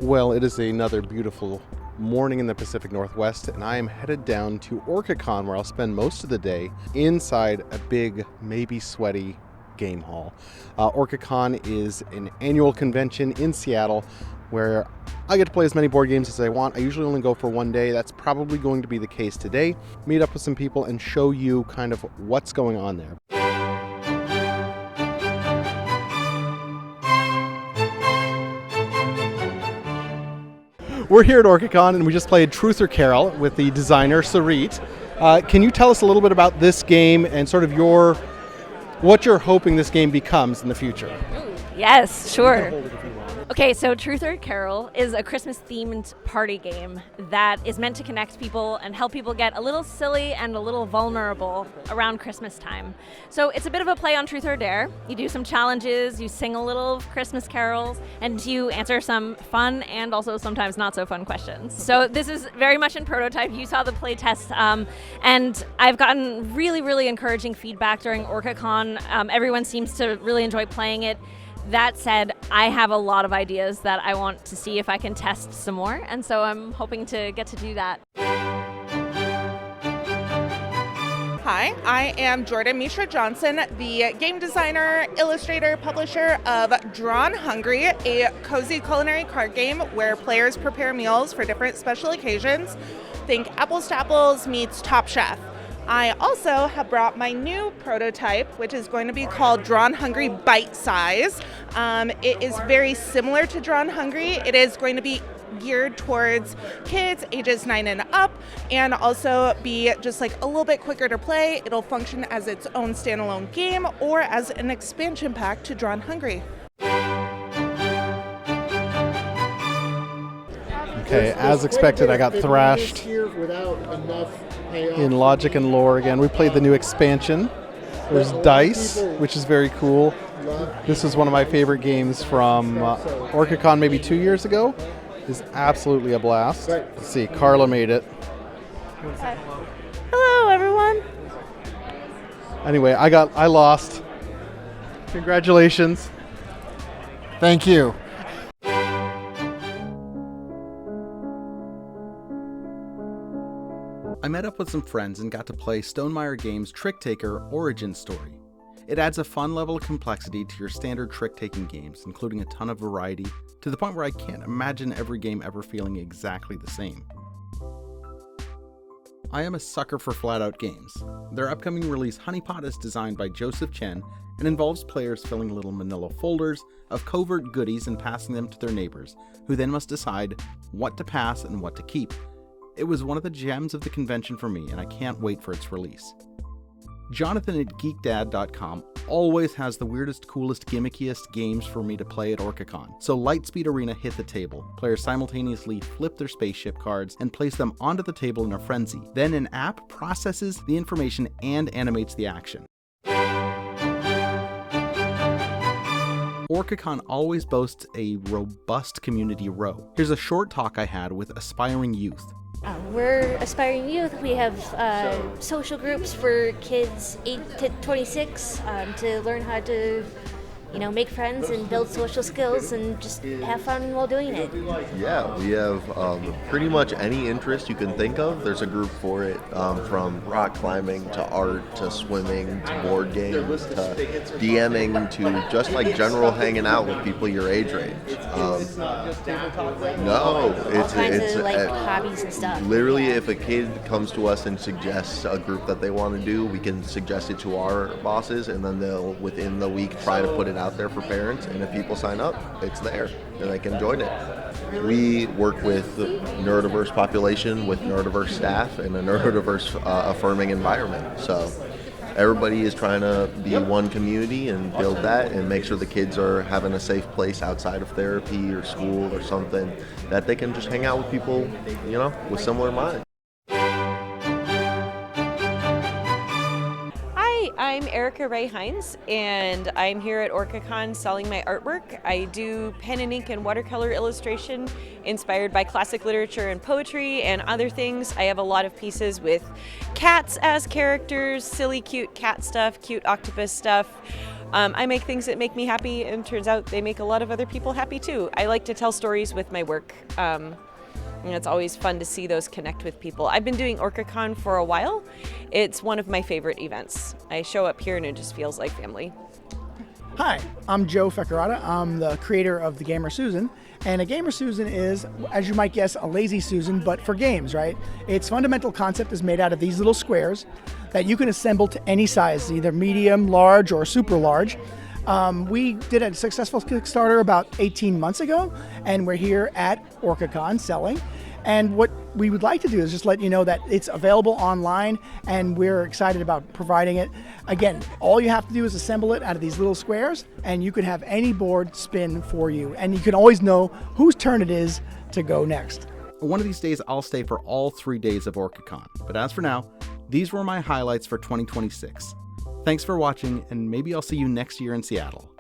Well, it is another beautiful morning in the Pacific Northwest, and I am headed down to ORCACON, where I'll spend most of the day inside a big, maybe sweaty game hall. ORCACON is an annual convention in Seattle where I get to play as many board games as I want. I usually only go for one day. That's probably going to be the case today. Meet up with some people and show you kind of what's going on there. We're here at ORCACON, and we just played Truth or Carol with the designer, Sarit. Can you tell us a little bit about this game and sort of what you're hoping this game becomes in the future? Yes, sure. Okay, so Truth or Carol is a Christmas-themed party game that is meant to connect people and help people get a little silly and a little vulnerable around Christmas time. So it's a bit of a play on Truth or Dare. You do some challenges, you sing a little Christmas carols, and you answer some fun and also sometimes not so fun questions. So this is very much in prototype. You saw the play test, and I've gotten really, really encouraging feedback during ORCACON. Everyone seems to really enjoy playing it. That said, I have a lot of ideas that I want to see if I can test some more, and so I'm hoping to get to do that. Hi, I am Jordan Mishra Johnson, the game designer, illustrator, publisher of Drawn Hungry, a cozy culinary card game where players prepare meals for different special occasions. Think Apples to Apples meets Top Chef. I also have brought my new prototype, which is going to be called Drawn Hungry Bite Size. It is very similar to Drawn Hungry. It is going to be geared towards kids ages 9 and up, and also be just like a little bit quicker to play. It'll function as its own standalone game or as an expansion pack to Drawn Hungry. Okay, as expected, I got thrashed in logic and lore again. We played the new expansion. There's dice, which is very cool. This is one of my favorite games from ORCACON maybe 2 years ago. It's absolutely a blast. Let's see, Carla made it. Hello, everyone. Anyway, I lost. Congratulations. Thank you. I met up with some friends and got to play Stonemaier Games' Trick Taker Origin Story. It adds a fun level of complexity to your standard trick-taking games, including a ton of variety, to the point where I can't imagine every game ever feeling exactly the same. I am a sucker for flat-out games. Their upcoming release Honeypot is designed by Joseph Chen and involves players filling little manila folders of covert goodies and passing them to their neighbors, who then must decide what to pass and what to keep. It was one of the gems of the convention for me, and I can't wait for its release. Jonathan at geekdad.com always has the weirdest, coolest, gimmickiest games for me to play at ORCACON. So Lightspeed Arena hit the table. Players simultaneously flip their spaceship cards and place them onto the table in a frenzy. Then an app processes the information and animates the action. ORCACON always boasts a robust community row. Here's a short talk I had with aspiring youth. We're aspiring youth. We have social groups for kids 8 to 26 to learn how to, make friends and build social skills and just have fun while doing it. Yeah, we have pretty much any interest you can think of. There's a group for it, from rock climbing to art to swimming to board games to DMing to just like general hanging out with people your age range. No, it's like hobbies and stuff. Literally, if a kid comes to us and suggests a group that they want to do, we can suggest it to our bosses, and then they'll within the week try to put it out there for parents, and if people sign up, it's there and they can join it. We work with the neurodiverse population with neurodiverse staff and a neurodiverse affirming environment. So everybody is trying to be one community and build that and make sure the kids are having a safe place outside of therapy or school or something that they can just hang out with people, with similar minds. I'm Erica Ray Hines, and I'm here at ORCACON selling my artwork. I do pen and ink and watercolor illustration inspired by classic literature and poetry and other things. I have a lot of pieces with cats as characters, silly cute cat stuff, cute octopus stuff, I make things that make me happy, and turns out they make a lot of other people happy too. I like to tell stories with my work. And it's always fun to see those connect with people. I've been doing ORCACON for a while. It's one of my favorite events. I show up here and it just feels like family. Hi, I'm Joe Feckerata. I'm the creator of the Gamer Susan. And a Gamer Susan is, as you might guess, a lazy Susan, but for games, right? Its fundamental concept is made out of these little squares that you can assemble to any size, either medium, large, or super large. We did a successful Kickstarter about 18 months ago, and we're here at ORCACON selling. And what we would like to do is just let you know that it's available online, and we're excited about providing it. Again, all you have to do is assemble it out of these little squares, and you can have any board spin for you. And you can always know whose turn it is to go next. One of these days, I'll stay for all 3 days of ORCACON. But as for now, these were my highlights for 2026. Thanks for watching, and maybe I'll see you next year in Seattle.